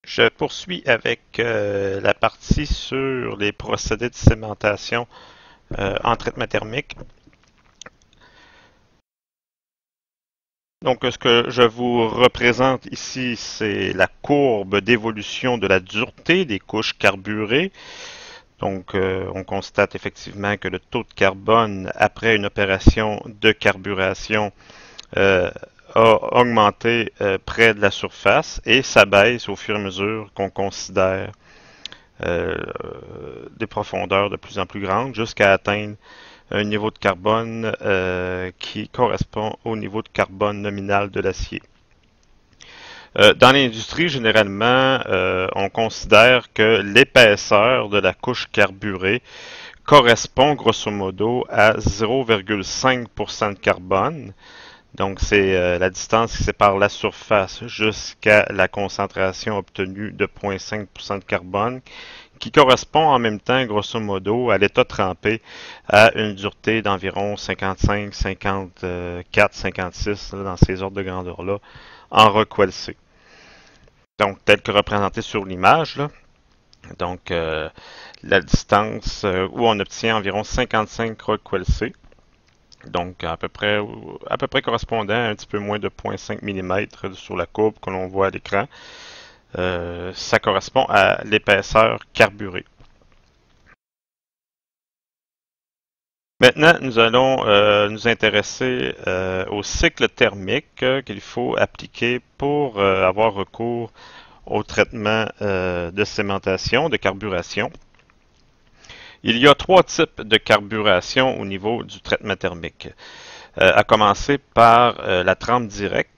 Je poursuis avec la partie sur les procédés de sémentation en traitement thermique. Donc, ce que je vous représente ici, c'est la courbe d'évolution de la dureté des couches carburées. Donc, on constate effectivement que le taux de carbone après une opération de carburation euh, a augmenté près de la surface et ça baisse au fur et à mesure qu'on considère euh, des profondeurs de plus en plus grandes jusqu'à atteindre un niveau de carbone qui correspond au niveau de carbone nominal de l'acier. Dans l'industrie, généralement, on considère que l'épaisseur de la couche carburée correspond grosso modo à 0,5% de carbone. Donc, c'est la distance qui sépare la surface jusqu'à la concentration obtenue de 0,5% de carbone, qui correspond en même temps, grosso modo, à l'état trempé à une dureté d'environ 55, 54, 56, là, dans ces ordres de grandeur-là, en Rockwell-C. Donc, tel que représenté sur l'image, là. Donc, la distance où on obtient environ 55 Rockwell-C. Donc, à peu près correspondant à un petit peu moins de 0,5 mm sur la courbe que l'on voit à l'écran. Ça correspond à l'épaisseur carburée. Maintenant, nous allons nous intéresser au cycle thermique qu'il faut appliquer pour avoir recours au traitement de sémentation, de carburation. Il y a trois types de carburation au niveau du traitement thermique, à commencer par la trempe directe,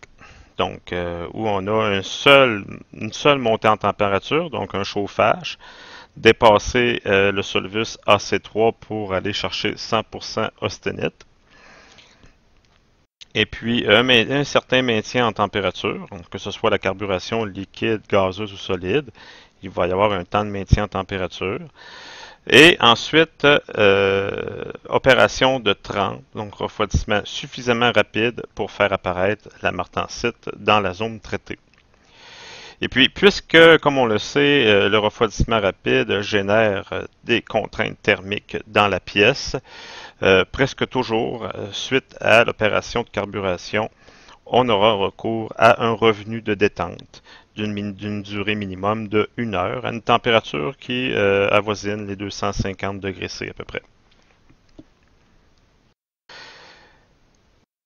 donc où on a une seule montée en température, donc un chauffage, dépasser le solvus AC3 pour aller chercher 100% austénite. Et puis un certain maintien en température, donc, que ce soit la carburation liquide, gazeuse ou solide, il va y avoir un temps de maintien en température. Et ensuite, opération de trempe, donc refroidissement suffisamment rapide pour faire apparaître la martensite dans la zone traitée. Et puis, puisque, comme on le sait, le refroidissement rapide génère des contraintes thermiques dans la pièce, presque toujours, suite à l'opération de carburation, on aura recours à un revenu de détente d'une durée minimum de 1 heure à une température qui avoisine les 250 degrés C à peu près.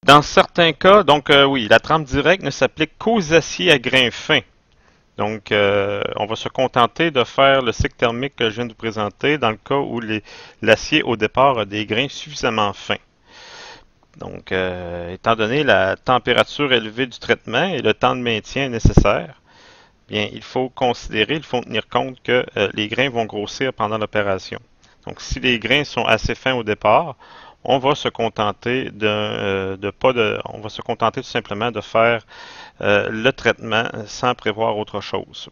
Dans certains cas, donc oui, la trempe directe ne s'applique qu'aux aciers à grains fins. Donc, on va se contenter de faire le cycle thermique que je viens de vous présenter dans le cas où l'acier au départ a des grains suffisamment fins. Donc, étant donné la température élevée du traitement et le temps de maintien nécessaire, bien, il faut tenir compte que les grains vont grossir pendant l'opération. Donc, si les grains sont assez fins au départ, on va se contenter on va se contenter tout simplement de faire le traitement sans prévoir autre chose.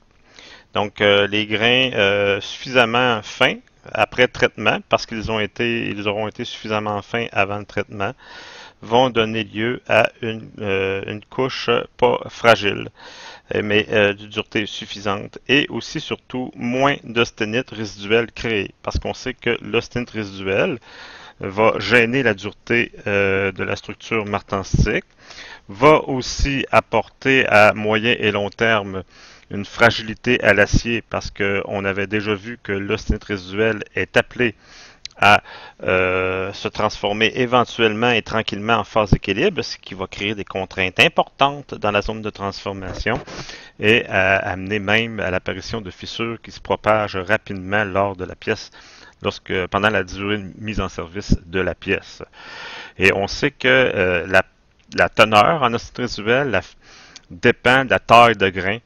Donc, les grains suffisamment fins après traitement, parce ils auront été suffisamment fins avant le traitement, vont donner lieu à une couche pas fragile, mais de dureté suffisante et aussi surtout moins d'austenite résiduelle créée, parce qu'on sait que l'austenite résiduelle va gêner la dureté de la structure martensitique, va aussi apporter à moyen et long terme une fragilité à l'acier parce qu'on avait déjà vu que l'austenite résiduelle est appelée à se transformer éventuellement et tranquillement en phase d'équilibre, ce qui va créer des contraintes importantes dans la zone de transformation et à amener même à l'apparition de fissures qui se propagent rapidement lors de la pièce, pendant la durée de mise en service de la pièce. Et on sait que la teneur en austenite résiduelle dépend de la taille de grain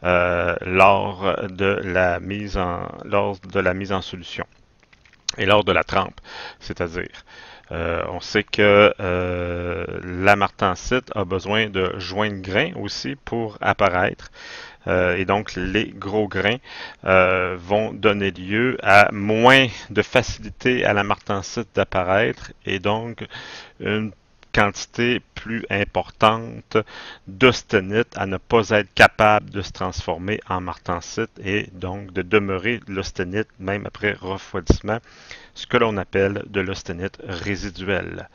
lors de la mise en solution et lors de la trempe, c'est-à-dire on sait que la martensite a besoin de joints de grains aussi pour apparaître. Et donc, les gros grains vont donner lieu à moins de facilité à la martensite d'apparaître et donc une quantité plus importante d'austenite à ne pas être capable de se transformer en martensite et donc de demeurer l'austenite même après refroidissement, ce que l'on appelle de l'austenite résiduelle.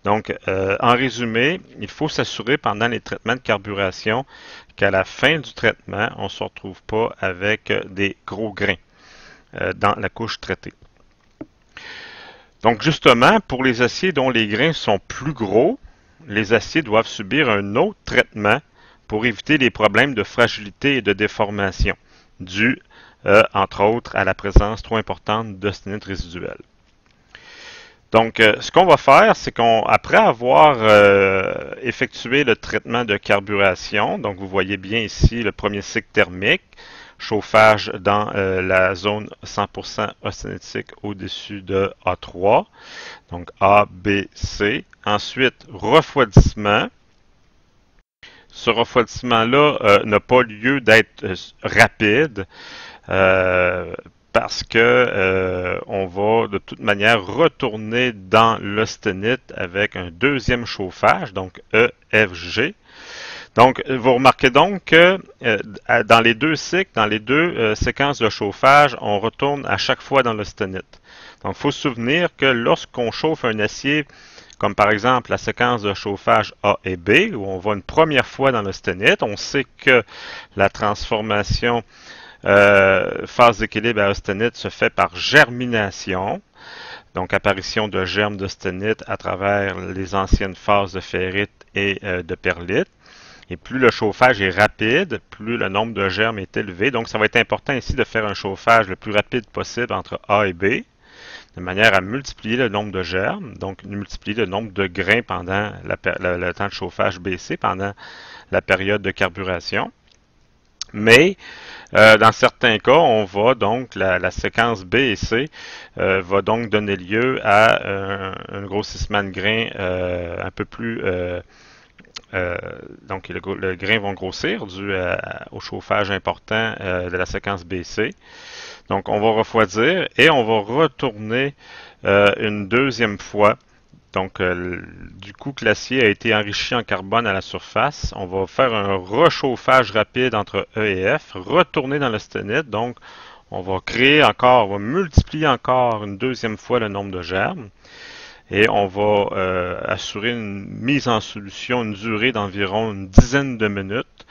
Donc, en résumé, il faut s'assurer pendant les traitements de carburation qu'à la fin du traitement, on ne se retrouve pas avec des gros grains dans la couche traitée. Donc, justement, pour les aciers dont les grains sont plus gros, les aciers doivent subir un autre traitement pour éviter les problèmes de fragilité et de déformation dus, entre autres, à la présence trop importante d'austenite résiduelle. Donc, ce qu'on va faire, c'est qu'après avoir effectué le traitement de carburation, donc vous voyez bien ici le premier cycle thermique, chauffage dans la zone 100% austenitique au-dessus de A3, donc A, B, C. Ensuite, refroidissement. Ce refroidissement-là n'a pas lieu d'être rapide parce que on va de toute manière retourner dans l'austenite avec un deuxième chauffage, donc EFG. Donc, vous remarquez donc que dans les deux cycles, dans les deux séquences de chauffage, on retourne à chaque fois dans l'austenite. Donc, il faut se souvenir que lorsqu'on chauffe un acier, comme par exemple la séquence de chauffage A et B, où on va une première fois dans l'austenite, on sait que la transformation phase d'équilibre à austenite se fait par germination, donc apparition de germes d'austenite à travers les anciennes phases de ferrite et de perlite. Et plus le chauffage est rapide, plus le nombre de germes est élevé. Donc, ça va être important ici de faire un chauffage le plus rapide possible entre A et B, de manière à multiplier le nombre de germes, donc multiplier le nombre de grains pendant le temps de chauffage BC, pendant la période de carburation. Mais, dans certains cas, on va donc, la séquence B et C va donc donner lieu à un grossissement de grains un peu plus... donc, les grains vont grossir dû au chauffage important de la séquence BC. Donc, on va refroidir et on va retourner une deuxième fois. Donc, du coup que l'acier a été enrichi en carbone à la surface, on va faire un rechauffage rapide entre E et F, retourner dans l'austenite. Donc, on va créer encore, on va multiplier encore une deuxième fois le nombre de germes. Et on va assurer une mise en solution, une durée d'environ une dizaine de minutes,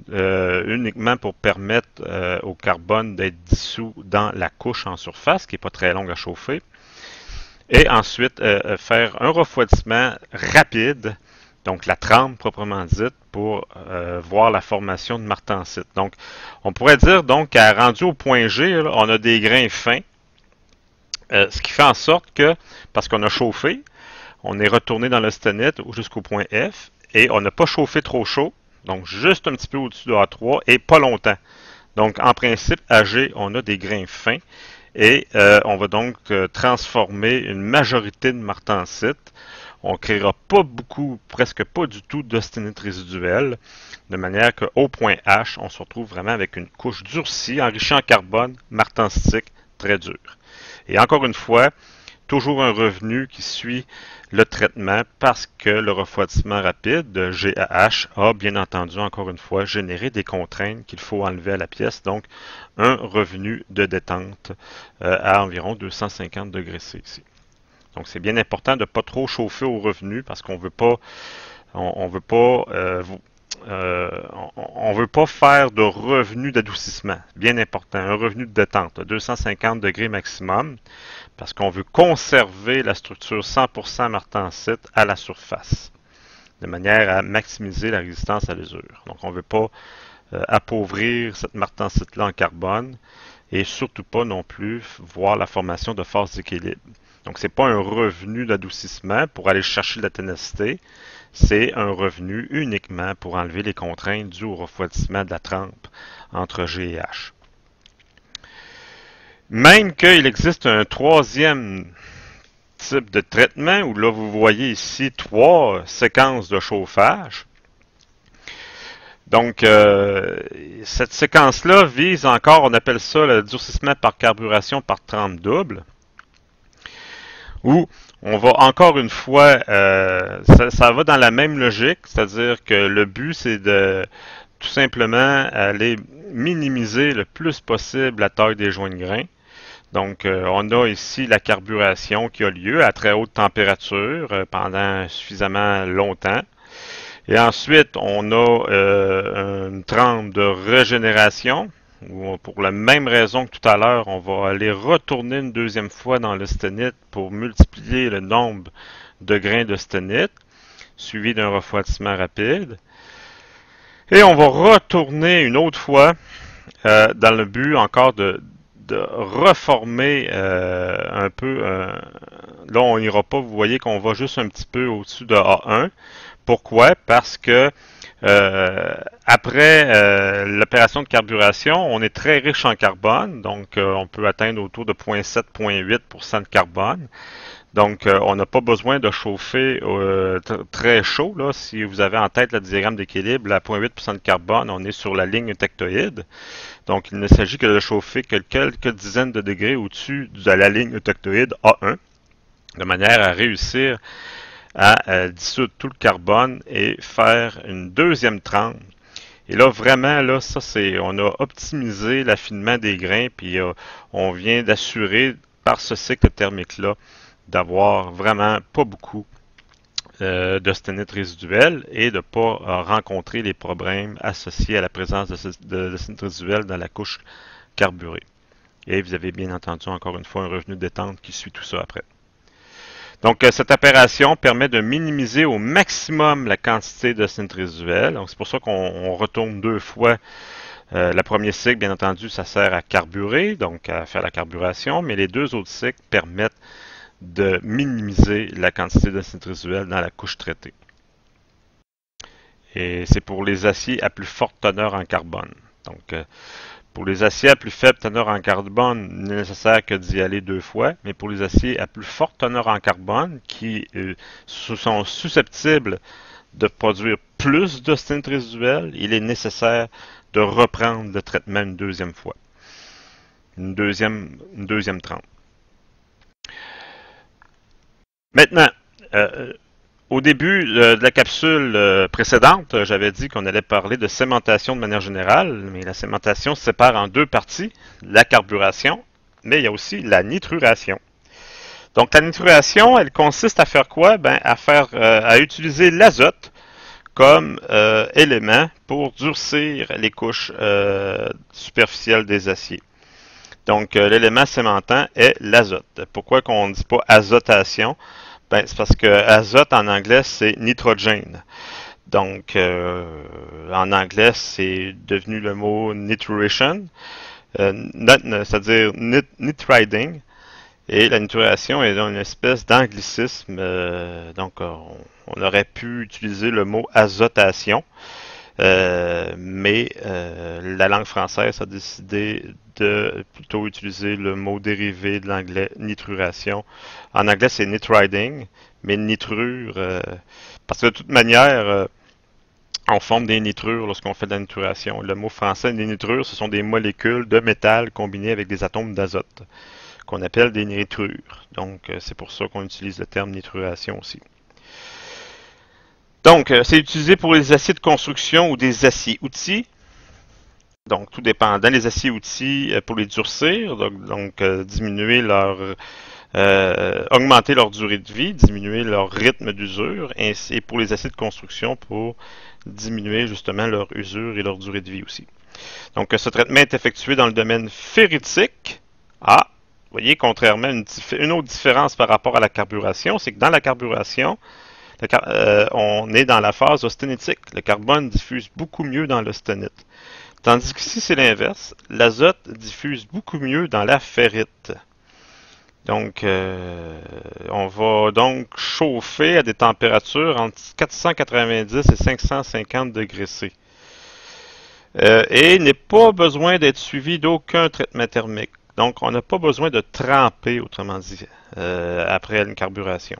uniquement pour permettre au carbone d'être dissous dans la couche en surface, qui n'est pas très longue à chauffer. Et ensuite, faire un refroidissement rapide, donc la trempe proprement dite, pour voir la formation de martensite. Donc, on pourrait dire donc qu'à rendu au point G, là, on a des grains fins. Ce qui fait en sorte que, parce qu'on a chauffé, on est retourné dans l'austenite jusqu'au point F, et on n'a pas chauffé trop chaud, donc juste un petit peu au-dessus de A3, et pas longtemps. Donc, en principe, à G, on a des grains fins, et on va donc transformer une majorité de martensite. On ne créera pas beaucoup, presque pas du tout d'austenite résiduelle, de manière qu'au point H, on se retrouve vraiment avec une couche durcie, enrichie en carbone, martensitique, très dure. Et encore une fois, toujours un revenu qui suit le traitement parce que le refroidissement rapide de GAH a bien entendu, encore une fois, généré des contraintes qu'il faut enlever à la pièce. Donc, un revenu de détente à environ 250 degrés C ici. Donc, c'est bien important de ne pas trop chauffer au revenu parce qu'on veut pas, on veut pas on ne veut pas faire de revenu d'adoucissement. Bien important, un revenu de détente, 250 degrés maximum, parce qu'on veut conserver la structure 100% martensite à la surface, de manière à maximiser la résistance à l'usure. Donc, on ne veut pas appauvrir cette martensite-là en carbone et surtout pas non plus voir la formation de phases d'équilibre. Donc, ce n'est pas un revenu d'adoucissement pour aller chercher de la ténacité, c'est un revenu uniquement pour enlever les contraintes dues au refroidissement de la trempe entre G et H. Même qu'il existe un troisième type de traitement, où là vous voyez ici 3 séquences de chauffage. Donc, cette séquence-là vise encore, on appelle ça le durcissement par carburation par trempe double, où On va encore une fois, ça va dans la même logique, c'est-à-dire que le but c'est de tout simplement aller minimiser le plus possible la taille des joints de grains. Donc, on a ici la carburation qui a lieu à très haute température pendant suffisamment longtemps. Et ensuite, on a une trempe de régénération, où pour la même raison que tout à l'heure, on va aller retourner une deuxième fois dans le sténite pour multiplier le nombre de grains de sténite, suivi d'un refroidissement rapide. Et on va retourner une autre fois dans le but encore de reformer un peu. Là, on n'ira pas, vous voyez qu'on va juste un petit peu au-dessus de A1. Pourquoi? Parce que après l'opération de carburation, on est très riche en carbone, donc on peut atteindre autour de 0,7-0,8% de carbone. Donc, on n'a pas besoin de chauffer très chaud. Là. Si vous avez en tête le diagramme d'équilibre, à 0,8% de carbone, on est sur la ligne tectoïde. Donc, il ne s'agit que de chauffer que quelques dizaines de degrés au-dessus de la ligne tectoïde A1, de manière à réussir à dissoudre tout le carbone et faire une deuxième trempe. Et là, vraiment, là, ça c'est, on a optimisé l'affinement des grains, puis on vient d'assurer par ce cycle thermique-là d'avoir vraiment pas beaucoup d'austenite résiduelle et de ne pas rencontrer les problèmes associés à la présence d'austenite résiduelle dans la couche carburée. Et vous avez bien entendu encore une fois un revenu de détente qui suit tout ça après. Donc, cette opération permet de minimiser au maximum la quantité d'austenite résiduelle. Donc, c'est pour ça qu'on retourne deux fois. Le premier cycle, bien entendu, ça sert à carburer, donc à faire la carburation, mais les deux autres cycles permettent de minimiser la quantité d'austenite résiduelle dans la couche traitée. Et c'est pour les aciers à plus forte teneur en carbone. Donc, pour les aciers à plus faible teneur en carbone, il n'est nécessaire que d'y aller deux fois, mais pour les aciers à plus forte teneur en carbone, qui sont susceptibles de produire plus d'austenite résiduelle, il est nécessaire de reprendre le traitement une deuxième fois. Une deuxième trempe. Maintenant, au début de la capsule précédente, j'avais dit qu'on allait parler de sémentation de manière générale, mais la sémentation se sépare en deux parties, la carburation, mais il y a aussi la nitruration. Donc la nitruration, elle consiste à faire quoi? Ben, à utiliser l'azote comme élément pour durcir les couches superficielles des aciers. Donc l'élément sémentant est l'azote. Pourquoi qu'on ne dit pas azotation? Ben, c'est parce que azote en anglais, c'est nitrogène. Donc, en anglais, c'est devenu le mot nitration, c'est-à-dire nitriding. Et la nitration est une espèce d'anglicisme. Donc, on aurait pu utiliser le mot azotation. Mais la langue française a décidé de plutôt utiliser le mot dérivé de l'anglais nitruration. En anglais, c'est nitriding, mais nitrure, parce que de toute manière, on forme des nitrures lorsqu'on fait de la nitruration. Le mot français, des nitrures, ce sont des molécules de métal combinées avec des atomes d'azote, qu'on appelle des nitrures. Donc, c'est pour ça qu'on utilise le terme nitruration aussi. Donc, c'est utilisé pour les aciers de construction ou des aciers-outils. Donc, tout dépend. Dans les aciers-outils, pour les durcir, donc diminuer augmenter leur durée de vie, diminuer leur rythme d'usure, et pour les aciers de construction, pour diminuer justement leur usure et leur durée de vie aussi. Donc, ce traitement est effectué dans le domaine ferritique. Ah, vous voyez, contrairement à une autre différence par rapport à la carburation, c'est que dans la carburation, on est dans la phase austénitique. Le carbone diffuse beaucoup mieux dans l'austenite. Tandis qu'ici, c'est l'inverse. L'azote diffuse beaucoup mieux dans la ferrite. Donc, on va donc chauffer à des températures entre 490 et 550 degrés C. Et il n'est pas besoin d'être suivi d'aucun traitement thermique. Donc, on n'a pas besoin de tremper, autrement dit, après une carburation.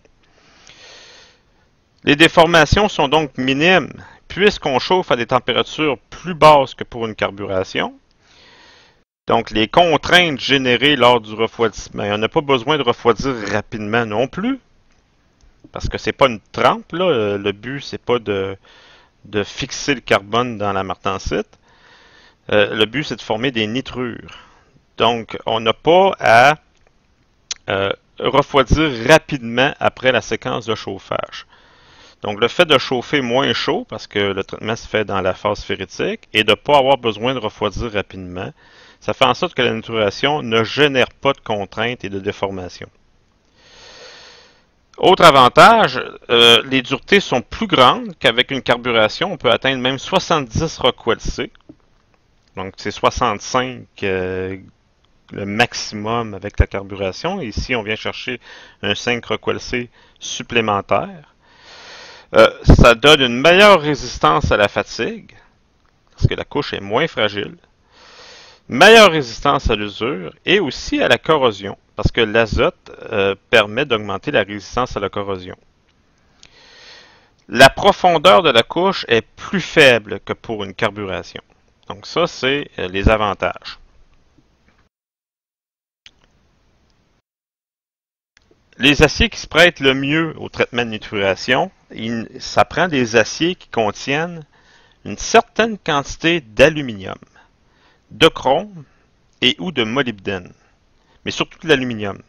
Les déformations sont donc minimes puisqu'on chauffe à des températures plus basses que pour une carburation. Donc, les contraintes générées lors du refroidissement, on n'a pas besoin de refroidir rapidement non plus. parce que c'est pas une trempe, là. Le but, c'est pas de fixer le carbone dans la martensite. Le but, c'est de former des nitrures. Donc, on n'a pas à refroidir rapidement après la séquence de chauffage. Donc, le fait de chauffer moins chaud, parce que le traitement se fait dans la phase ferritique, et de ne pas avoir besoin de refroidir rapidement, ça fait en sorte que la nitruration ne génère pas de contraintes et de déformation. Autre avantage, les duretés sont plus grandes qu'avec une carburation. On peut atteindre même 70 Rockwell C. Donc, c'est 65 le maximum avec la carburation. Ici, on vient chercher un 5 Rockwell C supplémentaire. Ça donne une meilleure résistance à la fatigue, parce que la couche est moins fragile. Meilleure résistance à l'usure et aussi à la corrosion, parce que l'azote permet d'augmenter la résistance à la corrosion. La profondeur de la couche est plus faible que pour une carburation. Donc ça, c'est les avantages. Les aciers qui se prêtent le mieux au traitement de nitruration, ça prend des aciers qui contiennent une certaine quantité d'aluminium, de chrome et ou de molybdène, mais surtout de l'aluminium.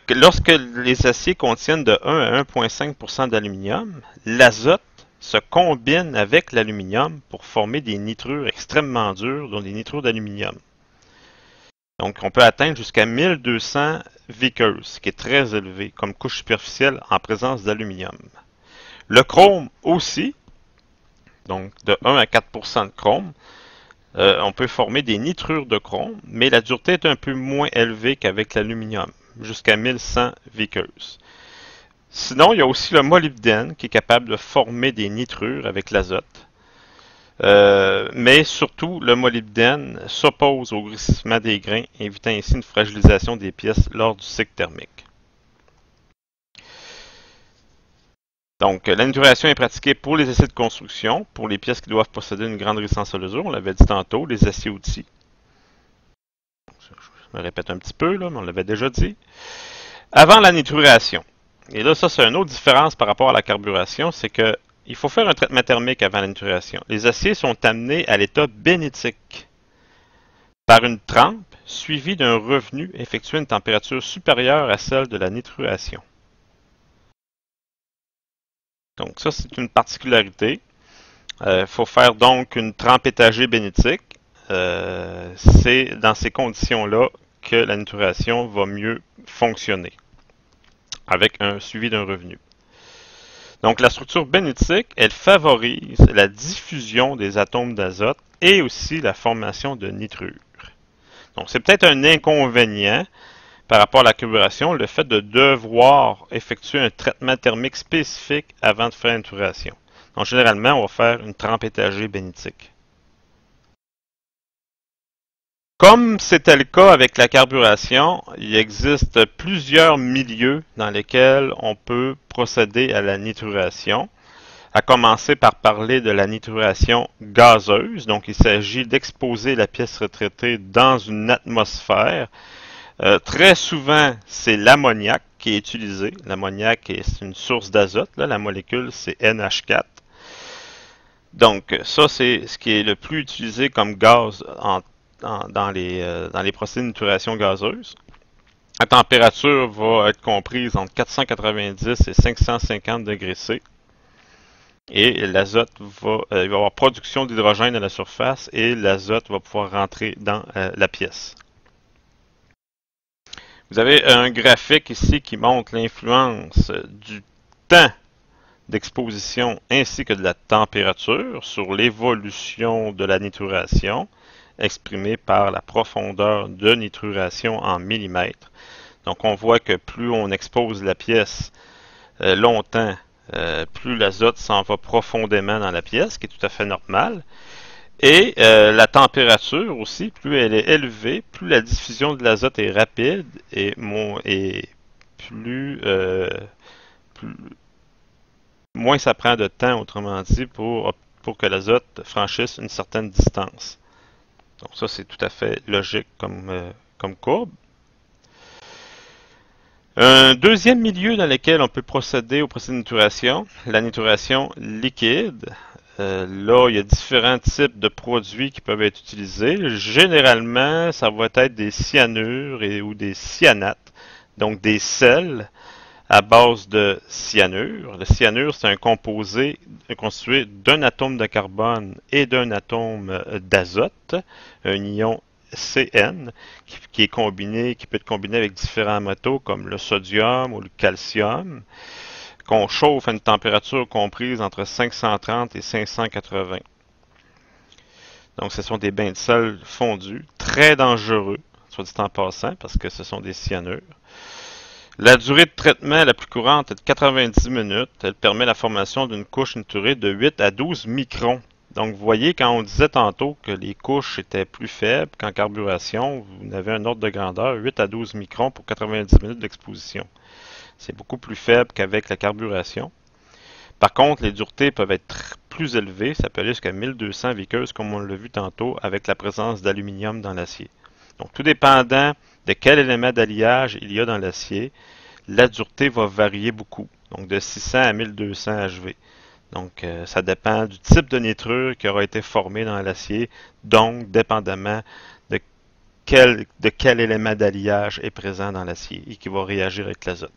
Lorsque les aciers contiennent de 1 à 1,5% d'aluminium, l'azote se combine avec l'aluminium pour former des nitrures extrêmement dures, dont des nitrures d'aluminium. Donc, on peut atteindre jusqu'à 1200 Vickers, ce qui est très élevé comme couche superficielle en présence d'aluminium. Le chrome aussi, donc de 1 à 4% de chrome, on peut former des nitrures de chrome, mais la dureté est un peu moins élevée qu'avec l'aluminium, jusqu'à 1100 Vickers. Sinon, il y a aussi le molybdène qui est capable de former des nitrures avec l'azote. Mais surtout, le molybdène s'oppose au grossissement des grains, évitant ainsi une fragilisation des pièces lors du cycle thermique. Donc, la nitruration est pratiquée pour les aciers de construction, pour les pièces qui doivent posséder une grande résistance à l'usure, on l'avait dit tantôt, les aciers outils. Je me répète un petit peu, là, mais on l'avait déjà dit. Avant la nitruration, et là, ça, c'est une autre différence par rapport à la carburation, c'est que il faut faire un traitement thermique avant la nitruration. Les aciers sont amenés à l'état bénitique par une trempe suivie d'un revenu effectué à une température supérieure à celle de la nitruation. Donc ça, c'est une particularité. Il faut faire donc une trempe étagée bénitique. C'est dans ces conditions-là que la nitruration va mieux fonctionner, avec un suivi d'un revenu. Donc la structure bénitique, elle favorise la diffusion des atomes d'azote et aussi la formation de nitrures. Donc c'est peut-être un inconvénient par rapport à la carburation, le fait de devoir effectuer un traitement thermique spécifique avant de faire une nitruration. Donc généralement, on va faire une trempe étagée bénitique. Comme c'était le cas avec la carburation, il existe plusieurs milieux dans lesquels on peut procéder à la nitruration, à commencer par parler de la nitruration gazeuse. Donc, il s'agit d'exposer la pièce retraitée dans une atmosphère. Très souvent, c'est l'ammoniac qui est utilisé. L'ammoniac est une source d'azote. La molécule, c'est NH4. Donc, ça, c'est ce qui est le plus utilisé comme gaz dans les procédés de nitruration gazeuse. La température va être comprise entre 490 et 550 degrés C. Et l'azote il va y avoir production d'hydrogène à la surface et l'azote va pouvoir rentrer dans la pièce. Vous avez un graphique ici qui montre l'influence du temps d'exposition ainsi que de la température sur l'évolution de la nitruration, exprimée par la profondeur de nitruration en millimètres. Donc on voit que plus on expose la pièce longtemps, plus l'azote s'en va profondément dans la pièce, ce qui est tout à fait normal. Et la température aussi, plus elle est élevée, plus la diffusion de l'azote est rapide et plus, moins ça prend de temps, autrement dit, pour que l'azote franchisse une certaine distance. Donc ça, c'est tout à fait logique comme courbe. Un deuxième milieu dans lequel on peut procéder au procédé de nituration, la nituration liquide. Là, il y a différents types de produits qui peuvent être utilisés. Généralement, ça va être des cyanures ou des cyanates, donc des sels à base de cyanure. Le cyanure, c'est un composé constitué d'un atome de carbone et d'un atome d'azote, un ion CN, qui est combiné, qui peut être combiné avec différents métaux comme le sodium ou le calcium, qu'on chauffe à une température comprise entre 530 et 580. Donc, ce sont des bains de sel fondus, très dangereux, soit dit en passant, parce que ce sont des cyanures. La durée de traitement la plus courante est de 90 minutes. Elle permet la formation d'une couche niturée de 8 à 12 microns. Donc, vous voyez, quand on disait tantôt que les couches étaient plus faibles qu'en carburation, vous avez un ordre de grandeur, 8 à 12 microns pour 90 minutes d'exposition. C'est beaucoup plus faible qu'avec la carburation. Par contre, les duretés peuvent être plus élevées, ça peut aller jusqu'à 1200 vickers, comme on l'a vu tantôt, avec la présence d'aluminium dans l'acier. Donc, tout dépendant de quel élément d'alliage il y a dans l'acier, la dureté va varier beaucoup, donc de 600 à 1200 HV. Donc, ça dépend du type de nitrure qui aura été formé dans l'acier, donc dépendamment de quel élément d'alliage est présent dans l'acier et qui va réagir avec l'azote.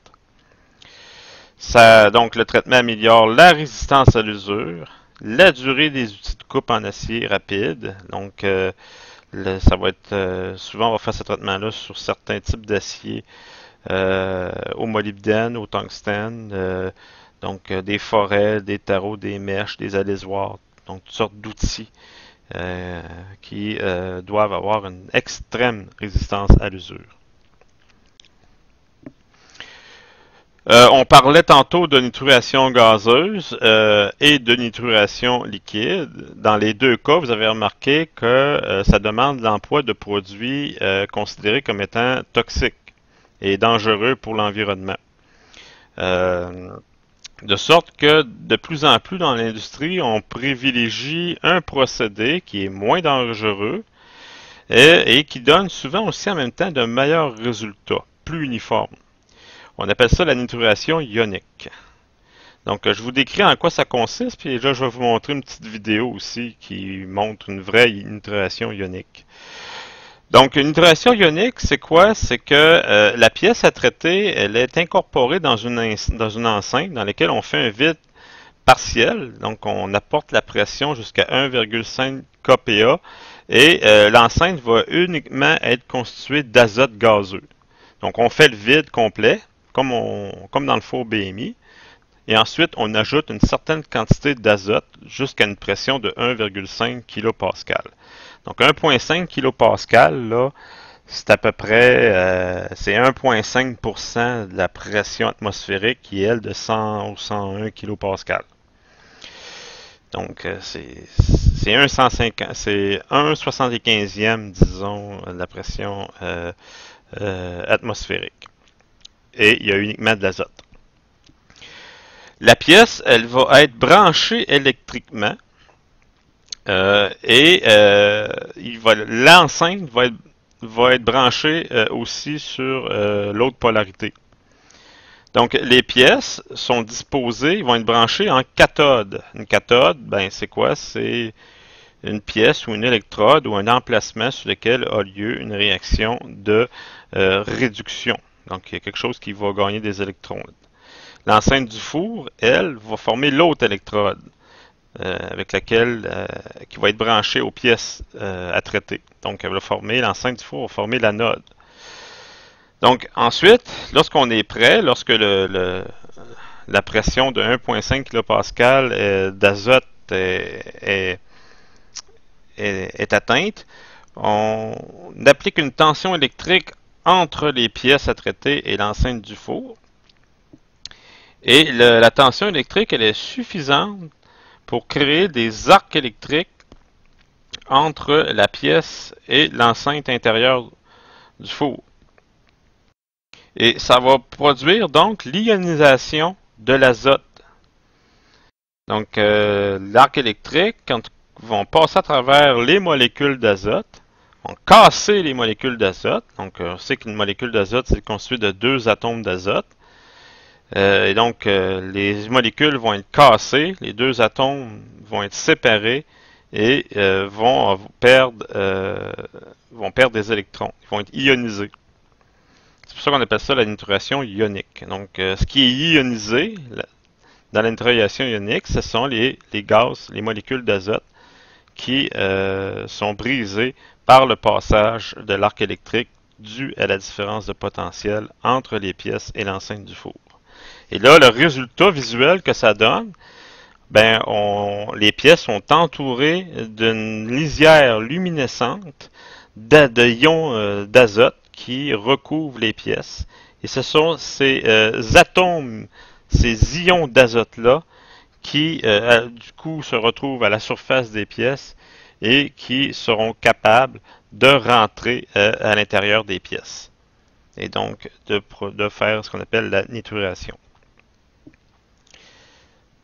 Donc, le traitement améliore la résistance à l'usure, la durée des outils de coupe en acier rapide. Donc, ça va être souvent on va faire ce traitement-là sur certains types d'acier, au molybdène, au tungstène, donc des forêts, des tarots, des mèches, des alésoirs, donc toutes sortes d'outils qui doivent avoir une extrême résistance à l'usure. On parlait tantôt de nitruration gazeuse et de nitruration liquide. Dans les deux cas, vous avez remarqué que ça demande l'emploi de produits considérés comme étant toxiques et dangereux pour l'environnement. De sorte que de plus en plus dans l'industrie, on privilégie un procédé qui est moins dangereux et qui donne souvent aussi en même temps de meilleurs résultats, plus uniformes. On appelle ça la nitruration ionique. Donc, je vous décris en quoi ça consiste, puis là, je vais vous montrer une petite vidéo aussi qui montre une vraie nitruration ionique. Donc, une nitruration ionique, c'est quoi? C'est que la pièce à traiter, elle est incorporée dans une enceinte dans laquelle on fait un vide partiel. Donc, on apporte la pression jusqu'à 1,5 kPa et l'enceinte va uniquement être constituée d'azote gazeux. Donc, on fait le vide complet, comme dans le four BMI. Et ensuite, on ajoute une certaine quantité d'azote jusqu'à une pression de 1,5 kPa. Donc 1,5 kPa, là, c'est à peu près c'est 1,5% de la pression atmosphérique qui est, elle, de 100 ou 101 kPa. Donc c'est 1,75e, disons, de la pression atmosphérique. Et il y a uniquement de l'azote. La pièce, elle va être branchée électriquement l'enceinte va être branchée aussi sur l'autre polarité. Donc, les pièces sont disposées, vont être branchées en cathode. Une cathode, ben, c'est quoi? C'est une pièce ou une électrode ou un emplacement sur lequel a lieu une réaction de réduction. Donc, il y a quelque chose qui va gagner des électrons. L'enceinte du four, elle, va former l'autre électrode avec laquelle qui va être branchée aux pièces à traiter. Donc, elle va former, l'enceinte du four va former l'anode. Donc, ensuite, lorsqu'on est prêt, lorsque la pression de 1,5 kPa d'azote est atteinte, on applique une tension électrique entre les pièces à traiter et l'enceinte du four. Et la tension électrique, elle est suffisante pour créer des arcs électriques entre la pièce et l'enceinte intérieure du four. Et ça va produire donc l'ionisation de l'azote. Donc, l'arc électrique, quand ils vont passer à travers les molécules d'azote, ont cassé les molécules d'azote. Donc, on sait qu'une molécule d'azote, c'est constitué de deux atomes d'azote. Et donc, les molécules vont être cassées, les deux atomes vont être séparés et vont perdre des électrons. Ils vont être ionisés. C'est pour ça qu'on appelle ça la nitruration ionique. Donc, ce qui est ionisé dans la nitruration ionique, ce sont les gaz, les molécules d'azote qui sont brisées par le passage de l'arc électrique dû à la différence de potentiel entre les pièces et l'enceinte du four. Et là, le résultat visuel que ça donne, ben, les pièces sont entourées d'une lisière luminescente d'ions d'azote qui recouvrent les pièces. Et ce sont ces atomes, ces ions d'azote-là, qui, du coup, se retrouvent à la surface des pièces et qui seront capables de rentrer à l'intérieur des pièces. Et donc, de faire ce qu'on appelle la nitruration.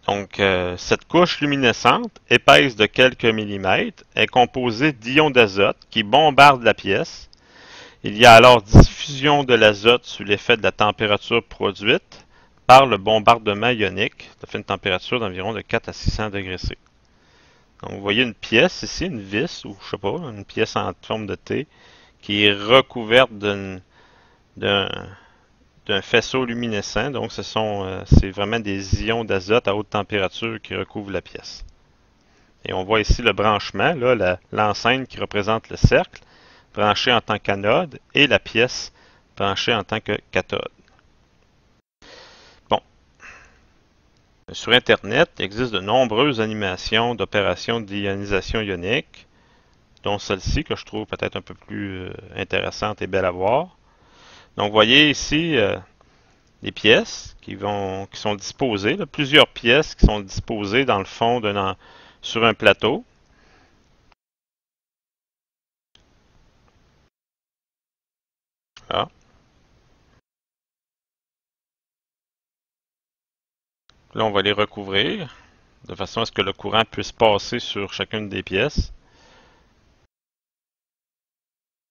Donc, cette couche luminescente, épaisse de quelques millimètres, est composée d'ions d'azote qui bombardent la pièce. Il y a alors diffusion de l'azote sous l'effet de la température produite par le bombardement ionique, ça fait une température d'environ de 4 à 600 degrés C. Donc, vous voyez une pièce ici, une vis, ou je sais pas, une pièce en forme de T, qui est recouverte d'un faisceau luminescent. Donc, c'est vraiment des ions d'azote à haute température qui recouvrent la pièce. Et on voit ici le branchement, là, l'enceinte qui représente le cercle, branché en tant qu'anode, et la pièce branchée en tant que cathode. Bon. Sur Internet, il existe de nombreuses animations d'opérations d'ionisation ionique, dont celle-ci que je trouve peut-être un peu plus intéressante et belle à voir. Donc, vous voyez ici des pièces qui sont disposées, là, plusieurs pièces qui sont disposées dans le fond sur un plateau. Là. Là, on va les recouvrir de façon à ce que le courant puisse passer sur chacune des pièces.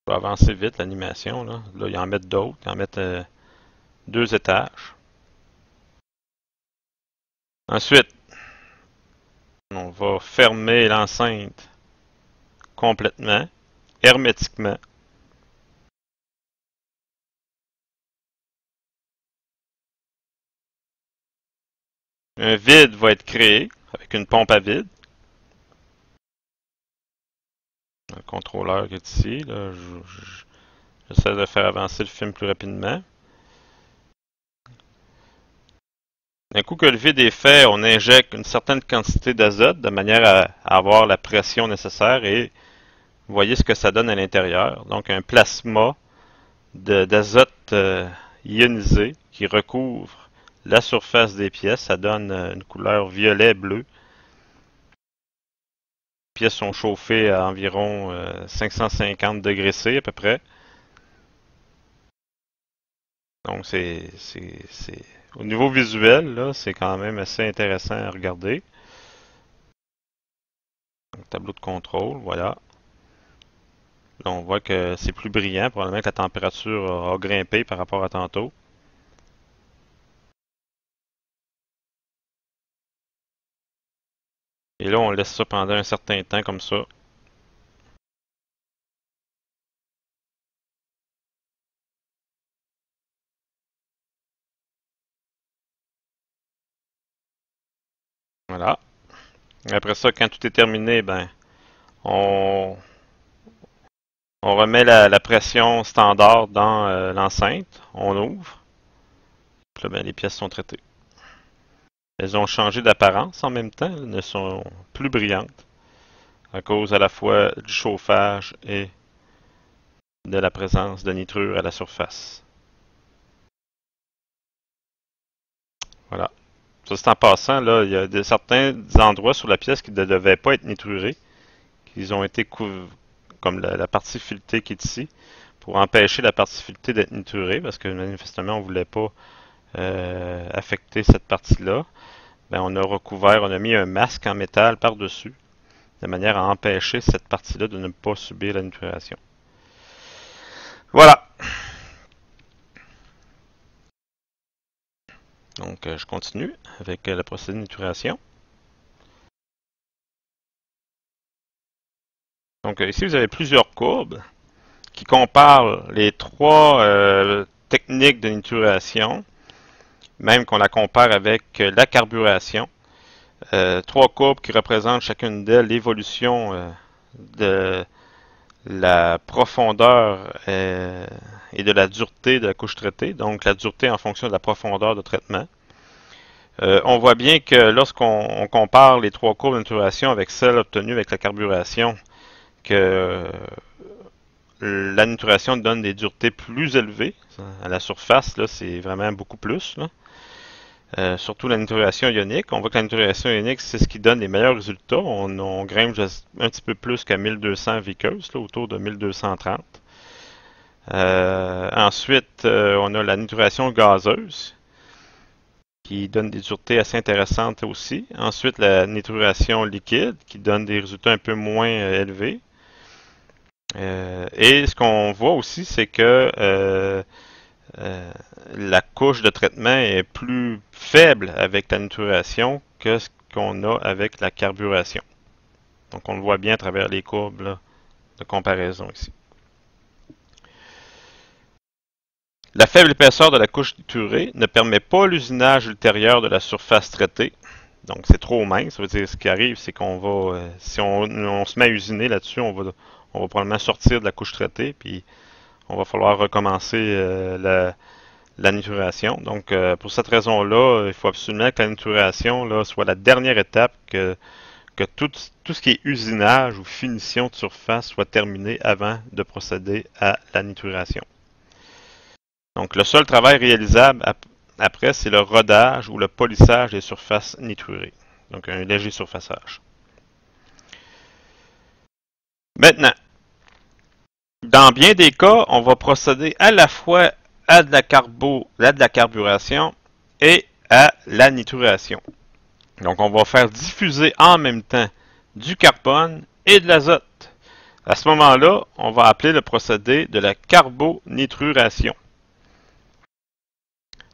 Je vais avancer vite l'animation. Là, ils en mettent d'autres. Ils en mettent 2 étages. Ensuite, on va fermer l'enceinte complètement, hermétiquement. Un vide va être créé avec une pompe à vide. Le contrôleur qui est ici. Là, j'essaie de faire avancer le film plus rapidement. D'un coup que le vide est fait, on injecte une certaine quantité d'azote de manière à avoir la pression nécessaire et vous voyez ce que ça donne à l'intérieur. Donc un plasma d'azote ionisé qui recouvre la surface des pièces. Ça donne une couleur violet-bleu. Les pièces sont chauffées à environ 550 degrés C à peu près. Donc au niveau visuel, là, c'est quand même assez intéressant à regarder. Donc, tableau de contrôle, voilà. Là, on voit que c'est plus brillant, probablement que la température a grimpé par rapport à tantôt. Et là, on laisse ça pendant un certain temps comme ça. Voilà. Après ça, quand tout est terminé, ben, on, on remet la pression standard dans l'enceinte. On ouvre. Puis là, ben, les pièces sont traitées. Elles ont changé d'apparence en même temps. Elles ne sont plus brillantes à cause à la fois du chauffage et de la présence de nitrure à la surface. Voilà. Ça, c'est en passant, là, il y a certains endroits sur la pièce qui ne devaient pas être nitrurés, qui ont été couverts, comme la partie filetée qui est ici, pour empêcher la partie filetée d'être nitrurée, parce que manifestement, on ne voulait pas affecter cette partie-là. Ben, on a recouvert, on a mis un masque en métal par-dessus, de manière à empêcher cette partie-là de ne pas subir la nitruration. Voilà. Donc, je continue avec le procédé de nituration. Donc, ici, vous avez plusieurs courbes qui comparent les trois techniques de nituration, même qu'on la compare avec la carburation. Trois courbes qui représentent chacune d'elles l'évolution de la profondeur et de la dureté de la couche traitée, donc la dureté en fonction de la profondeur de traitement. On voit bien que lorsqu'on compare les trois courbes de nituration avec celles obtenues avec la carburation, que la nituration donne des duretés plus élevées. À la surface, là, c'est vraiment beaucoup plus. Surtout la nituration ionique. On voit que la nituration ionique, c'est ce qui donne les meilleurs résultats. On grimpe un petit peu plus qu'à 1200 Vickers, là, autour de 1230. Ensuite, on a la nituration gazeuse, qui donne des duretés assez intéressantes aussi. Ensuite, la nituration liquide, qui donne des résultats un peu moins élevés. Et ce qu'on voit aussi, c'est que la couche de traitement est plus faible avec la nituration que ce qu'on a avec la carburation. Donc on le voit bien à travers les courbes là, de comparaison ici. La faible épaisseur de la couche niturée ne permet pas l'usinage ultérieur de la surface traitée. Donc c'est trop mince. Ça veut dire ce qui arrive, c'est qu'on va, si on se met à usiner là-dessus, on va probablement sortir de la couche traitée, puis on va falloir recommencer la nituration. Donc pour cette raison-là, il faut absolument que la nituration là, soit la dernière étape, que tout ce qui est usinage ou finition de surface soit terminé avant de procéder à la nituration. Donc, le seul travail réalisable après, c'est le rodage ou le polissage des surfaces niturées. Donc, un léger surfaçage. Maintenant, dans bien des cas, on va procéder à la fois à de la carburation et à la nituration. Donc, on va faire diffuser en même temps du carbone et de l'azote. À ce moment-là, on va appeler le procédé de la carbonitruration.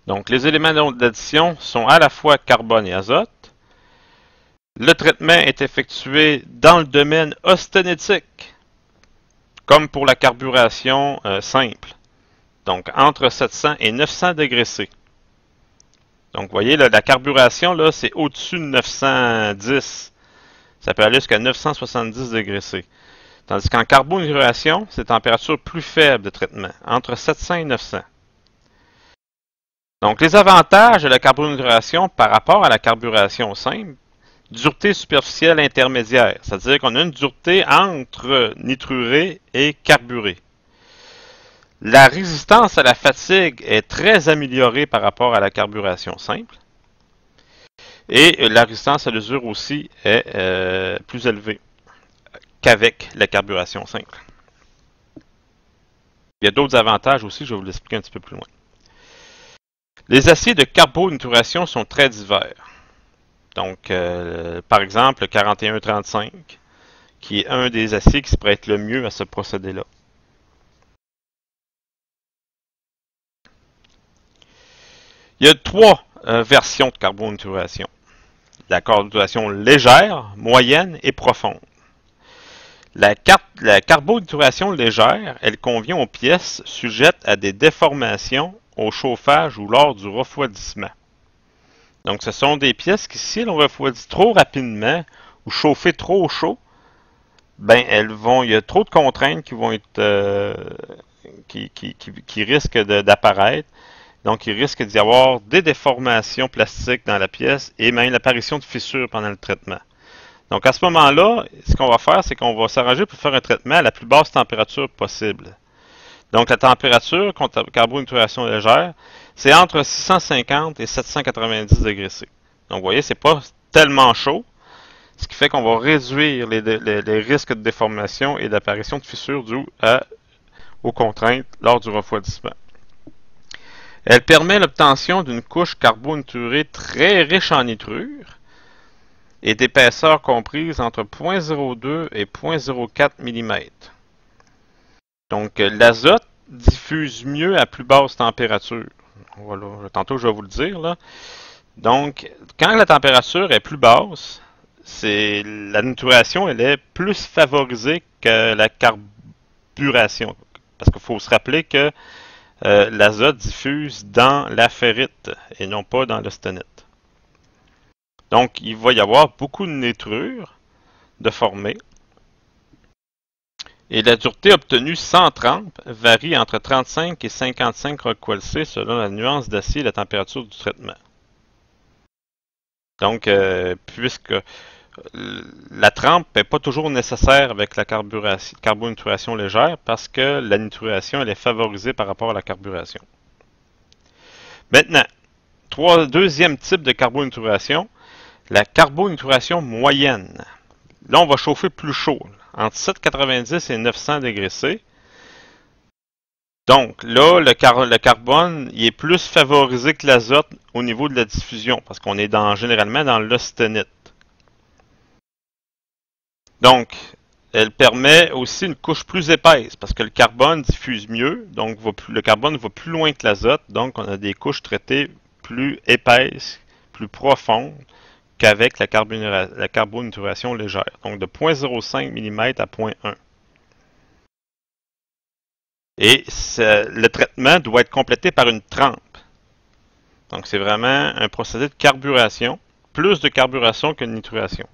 Donc, les éléments d'addition sont à la fois carbone et azote. Le traitement est effectué dans le domaine austénétique, comme pour la carburation simple. Donc, entre 700 et 900 degrés C. Donc, vous voyez, là, la carburation, là, c'est au-dessus de 910. Ça peut aller jusqu'à 970 degrés C. Tandis qu'en carbonitruration, c'est température plus faible de traitement, entre 700 et 900. Donc, les avantages de la carbonitruration par rapport à la carburation simple, dureté superficielle intermédiaire, c'est-à-dire qu'on a une dureté entre nitruré et carburé. La résistance à la fatigue est très améliorée par rapport à la carburation simple. Et la résistance à l'usure aussi est plus élevée qu'avec la carburation simple. Il y a d'autres avantages aussi, je vais vous l'expliquer un petit peu plus loin. Les aciers de carbonitruration sont très divers. Donc, par exemple, le 4135, qui est un des aciers qui se prête le mieux à ce procédé-là. Il y a trois versions de carbonitruration. La carbonitruration légère, moyenne et profonde. La carbonitruration légère, elle convient aux pièces sujettes à des déformations au chauffage ou lors du refroidissement. Donc, ce sont des pièces qui, si l'on refroidit trop rapidement ou chauffer trop chaud, ben il y a trop de contraintes qui vont être qui risquent d'apparaître. Donc, il risque d'y avoir des déformations plastiques dans la pièce et même l'apparition de fissures pendant le traitement. Donc, à ce moment-là, ce qu'on va faire, c'est qu'on va s'arranger pour faire un traitement à la plus basse température possible. Donc, la température, carbonitruration légère, c'est entre 650 et 790 degrés C. Donc, vous voyez, c'est pas tellement chaud, ce qui fait qu'on va réduire les risques de déformation et d'apparition de fissures dues aux contraintes lors du refroidissement. Elle permet l'obtention d'une couche carboniturée très riche en nitrure et d'épaisseur comprise entre 0,02 et 0,04 mm. Donc, l'azote diffuse mieux à plus basse température. Voilà, tantôt je vais vous le dire là. Donc, quand la température est plus basse, la nituration elle est plus favorisée que la carburation. Parce qu'il faut se rappeler que l'azote diffuse dans la ferrite et non pas dans l'austenite. Donc, il va y avoir beaucoup de nitrure de formée. Et la dureté obtenue sans trempe varie entre 35 et 55 Rockwell-C selon la nuance d'acier et la température du traitement. Donc, puisque la trempe n'est pas toujours nécessaire avec la carbonituration légère parce que la nituration elle est favorisée par rapport à la carburation. Maintenant, deuxième type de carbonituration, la carbonituration moyenne. Là, on va chauffer plus chaud, entre 790 et 900 degrés C. Donc, là, le carbone il est plus favorisé que l'azote au niveau de la diffusion, parce qu'on est généralement dans l'austenite. Donc, elle permet aussi une couche plus épaisse, parce que le carbone diffuse mieux, donc le carbone va plus loin que l'azote, donc on a des couches traitées plus épaisses, plus profondes, qu'avec la carbonituration légère, donc de 0,05 mm à 0,1. Et le traitement doit être complété par une trempe. Donc c'est vraiment un procédé de carburation, plus de carburation que de nituration.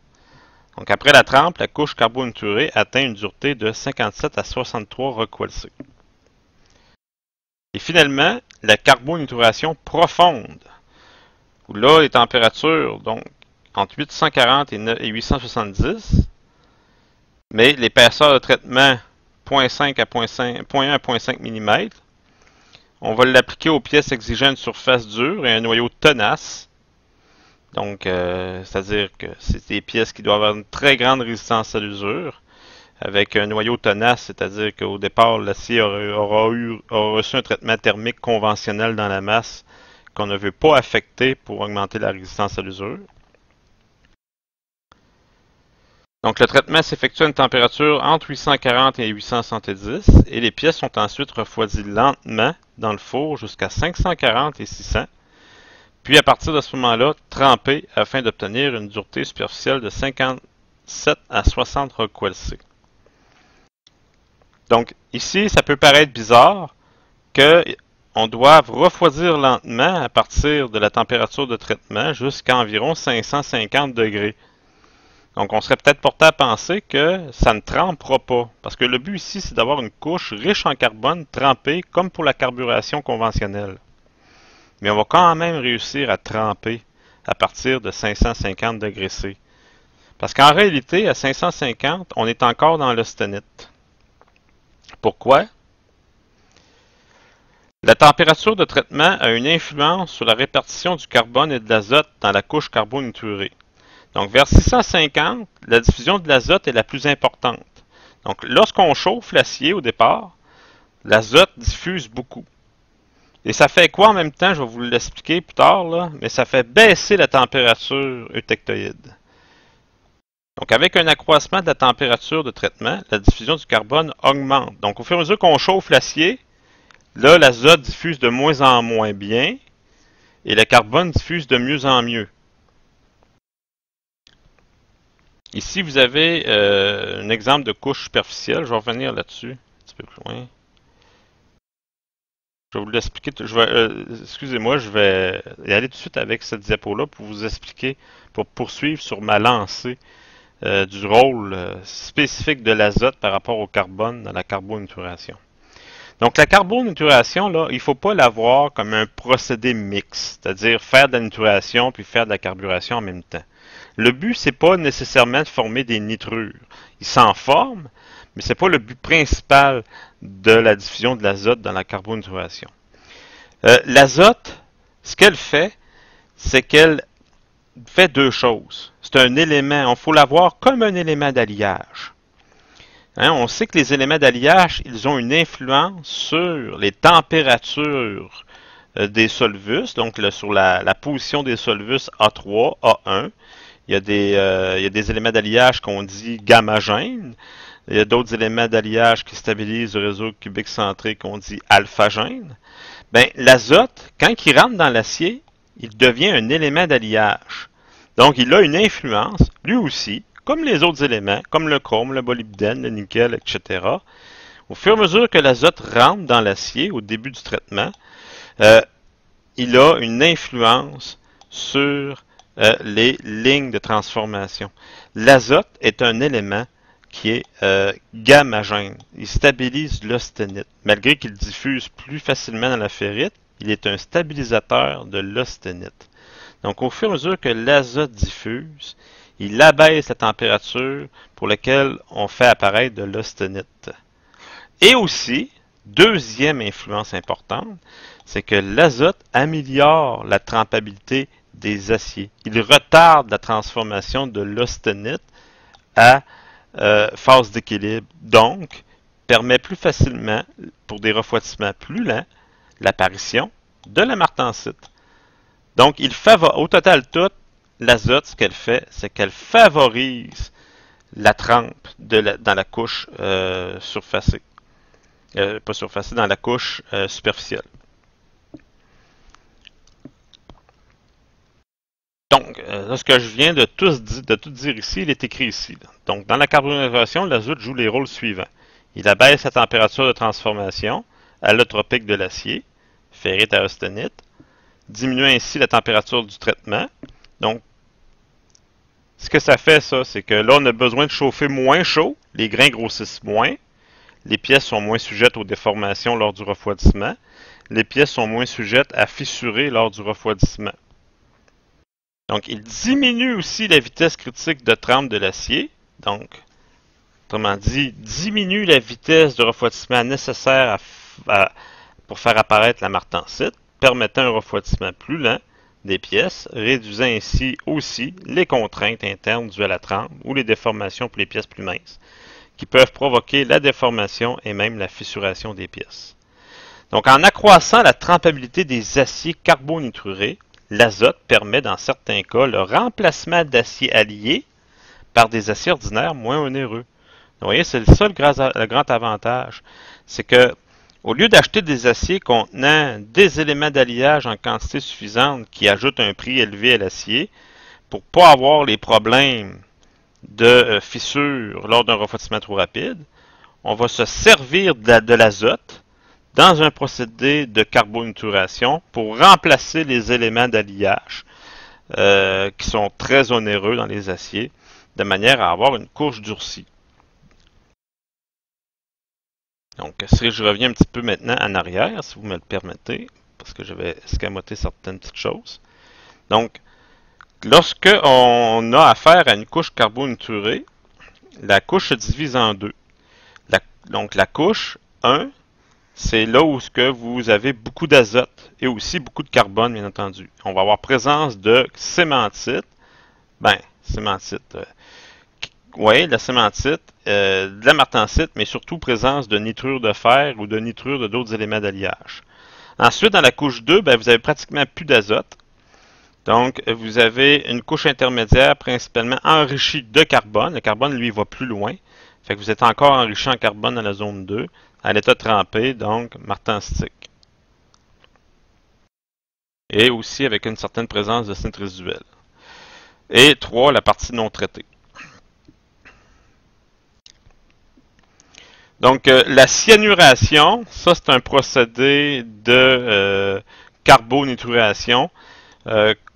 Donc après la trempe, la couche carboniturée atteint une dureté de 57 à 63 Rockwell-C. Et finalement, la carbonituration profonde, où là les températures, donc entre 840 et 870, mais l'épaisseur de traitement 0,5 à 0,1 à 0,5 mm. On va l'appliquer aux pièces exigeant une surface dure et un noyau tenace. Donc, c'est-à-dire que c'est des pièces qui doivent avoir une très grande résistance à l'usure, avec un noyau tenace, c'est-à-dire qu'au départ, l'acier aura reçu un traitement thermique conventionnel dans la masse qu'on ne veut pas affecter pour augmenter la résistance à l'usure. Donc le traitement s'effectue à une température entre 840 et 870 et les pièces sont ensuite refroidies lentement dans le four jusqu'à 540 et 600. Puis à partir de ce moment-là, trempées afin d'obtenir une dureté superficielle de 57 à 60 Rockwell-C. Donc ici, ça peut paraître bizarre qu'on doive refroidir lentement à partir de la température de traitement jusqu'à environ 550 degrés. Donc, on serait peut-être porté à penser que ça ne trempera pas. Parce que le but ici, c'est d'avoir une couche riche en carbone trempée comme pour la carburation conventionnelle. Mais on va quand même réussir à tremper à partir de 550 degrés C. Parce qu'en réalité, à 550, on est encore dans l'austenite. Pourquoi? La température de traitement a une influence sur la répartition du carbone et de l'azote dans la couche carboniturée. Donc, vers 650, la diffusion de l'azote est la plus importante. Donc, lorsqu'on chauffe l'acier au départ, l'azote diffuse beaucoup. Et ça fait quoi en même temps? Je vais vous l'expliquer plus tard, là, mais ça fait baisser la température eutectoïde. Donc, avec un accroissement de la température de traitement, la diffusion du carbone augmente. Donc, au fur et à mesure qu'on chauffe l'acier, là, l'azote diffuse de moins en moins bien et le carbone diffuse de mieux en mieux. Ici, vous avez un exemple de couche superficielle. Je vais revenir là-dessus un petit peu plus loin. Je vais vous l'expliquer. Excusez-moi, je vais y aller tout de suite avec cette diapo-là pour vous expliquer, pour poursuivre sur ma lancée du rôle spécifique de l'azote par rapport au carbone dans la carbonituration. Donc, la carbonituration, là, il ne faut pas la voir comme un procédé mixte, c'est-à-dire faire de la nituration puis faire de la carburation en même temps. Le but, c'est pas nécessairement de former des nitrures. Ils s'en forment, mais c'est pas le but principal de la diffusion de l'azote dans la carbonituration. L'azote, ce qu'elle fait, c'est qu'elle fait deux choses. C'est un élément, il faut l'avoir comme un élément d'alliage. Hein, on sait que les éléments d'alliage, ils ont une influence sur les températures des solvus, donc sur la position des solvus A3, A1. Il y a des éléments d'alliage qu'on dit gamma-gènes. Il y a d'autres éléments d'alliage qui stabilisent le réseau cubique centré qu'on dit alphagène. Ben, l'azote, quand il rentre dans l'acier, il devient un élément d'alliage. Donc, il a une influence, lui aussi, comme les autres éléments, comme le chrome, le molybdène, le nickel, etc. Au fur et à mesure que l'azote rentre dans l'acier au début du traitement, il a une influence sur les lignes de transformation. L'azote est un élément qui est gammagène. Il stabilise l'austenite. Malgré qu'il diffuse plus facilement dans la ferrite, il est un stabilisateur de l'austenite. Donc, au fur et à mesure que l'azote diffuse, il abaisse la température pour laquelle on fait apparaître de l'austenite. Et aussi, deuxième influence importante, c'est que l'azote améliore la trempabilité des aciers. Il retarde la transformation de l'austenite à phase d'équilibre. Donc, permet plus facilement, pour des refroidissements plus lents, l'apparition de la martensite. Donc, au total tout, l'azote, ce qu'elle fait, c'est qu'elle favorise la trempe dans la couche surfacée. Pas surfacée, dans la couche superficielle. Donc, ce que je viens de tout dire ici, il est écrit ici. Là. Donc, dans la carbonisation, l'azote joue les rôles suivants. Il abaisse la température de transformation allotropique de l'acier, ferrite à austenite, diminuant ainsi la température du traitement. Donc, ce que ça fait, ça, c'est que là, on a besoin de chauffer moins chaud, les grains grossissent moins, les pièces sont moins sujettes aux déformations lors du refroidissement, les pièces sont moins sujettes à fissurer lors du refroidissement. Donc, il diminue aussi la vitesse critique de trempe de l'acier. Donc, autrement dit, diminue la vitesse de refroidissement nécessaire pour faire apparaître la martensite, permettant un refroidissement plus lent des pièces, réduisant ainsi aussi les contraintes internes dues à la trempe ou les déformations pour les pièces plus minces, qui peuvent provoquer la déformation et même la fissuration des pièces. Donc, en accroissant la trempabilité des aciers carbonitrurés, l'azote permet dans certains cas le remplacement d'aciers alliés par des aciers ordinaires moins onéreux. Vous voyez, c'est ça le grand avantage. C'est que au lieu d'acheter des aciers contenant des éléments d'alliage en quantité suffisante qui ajoutent un prix élevé à l'acier, pour ne pas avoir les problèmes de fissure lors d'un refroidissement trop rapide, on va se servir de l'azote dans un procédé de carbonituration pour remplacer les éléments d'alliage qui sont très onéreux dans les aciers, de manière à avoir une couche durcie. Donc, si je reviens un petit peu maintenant en arrière, si vous me le permettez, parce que je vais escamoter certaines petites choses. Donc, lorsque on a affaire à une couche carboniturée, la couche se divise en deux. Donc, la couche 1, c'est là où vous avez beaucoup d'azote et aussi beaucoup de carbone, bien entendu. On va avoir présence de cémentite. Oui, la cémentite, de la martensite, mais surtout présence de nitrure de fer ou de nitrure de d'autres éléments d'alliage. Ensuite, dans la couche 2, vous avez pratiquement plus d'azote. Donc, vous avez une couche intermédiaire principalement enrichie de carbone. Le carbone, lui, va plus loin. Fait que vous êtes encore enrichi en carbone dans la zone 2, à l'état trempé, donc martenstique. Et aussi avec une certaine présence de synthèse résiduelle. Et 3, la partie non traitée. Donc, la cyanuration, ça c'est un procédé de carbonituration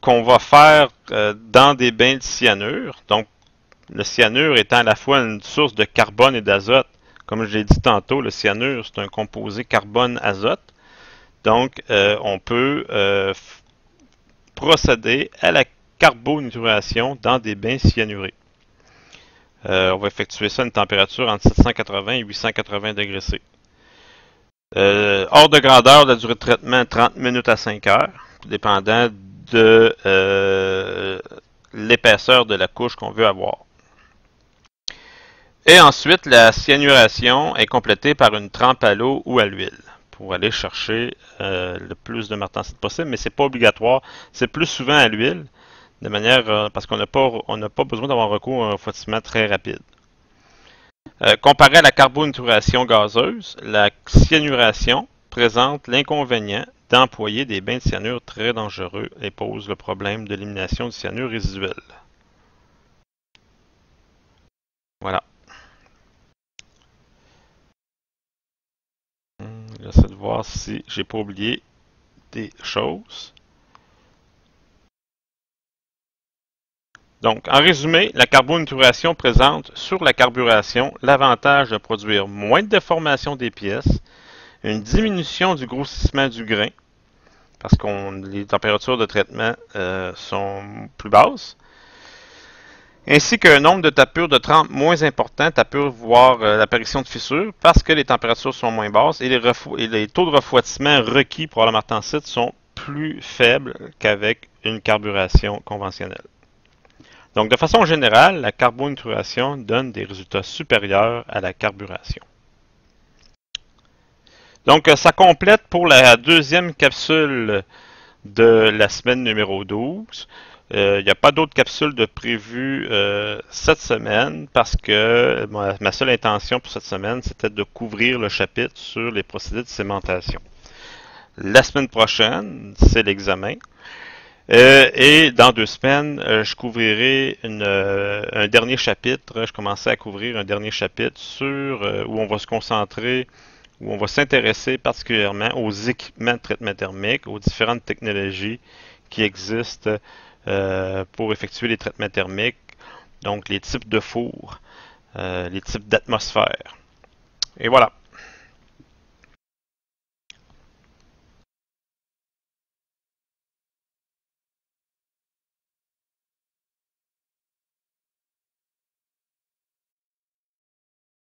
qu'on va faire dans des bains de cyanure. Donc, le cyanure étant à la fois une source de carbone et d'azote. Comme je l'ai dit tantôt, le cyanure c'est un composé carbone-azote. Donc, on peut procéder à la carbonituration dans des bains cyanurés. On va effectuer ça à une température entre 780 et 880 degrés C. Hors de grandeur, la durée de traitement, 30 minutes à 5 heures, dépendant de l'épaisseur de la couche qu'on veut avoir. Et ensuite, la cyanuration est complétée par une trempe à l'eau ou à l'huile pour aller chercher le plus de martensite possible, mais ce n'est pas obligatoire. C'est plus souvent à l'huile, de manière parce qu'on n'a pas besoin d'avoir recours à un refroidissement très rapide. Comparé à la carbonaturation gazeuse, la cyanuration présente l'inconvénient d'employer des bains de cyanure très dangereux et pose le problème de l'élimination du cyanure résiduel. Voilà. J'essaie de voir si j'ai pas oublié des choses. Donc, en résumé, la carbonaturation présente sur la carburation l'avantage de produire moins de déformation des pièces, une diminution du grossissement du grain, parce que les températures de traitement sont plus basses, ainsi qu'un nombre de tapures de trempe moins important, tapures voire l'apparition de fissures, parce que les températures sont moins basses et les taux de refroidissement requis pour la martensite sont plus faibles qu'avec une carburation conventionnelle. Donc, de façon générale, la carbonaturation donne des résultats supérieurs à la carburation. Donc, ça complète pour la deuxième capsule de la semaine numéro 12. Il n'y a pas d'autres capsules de prévues cette semaine parce que ma seule intention pour cette semaine, c'était de couvrir le chapitre sur les procédés de sémentation. La semaine prochaine, c'est l'examen. Et dans 2 semaines, je couvrirai un dernier chapitre. Je commençais à couvrir un dernier chapitre où on va se concentrer, où on va s'intéresser particulièrement aux équipements de traitement thermique, aux différentes technologies qui existent pour effectuer les traitements thermiques, donc les types de fours, les types d'atmosphères. Et voilà.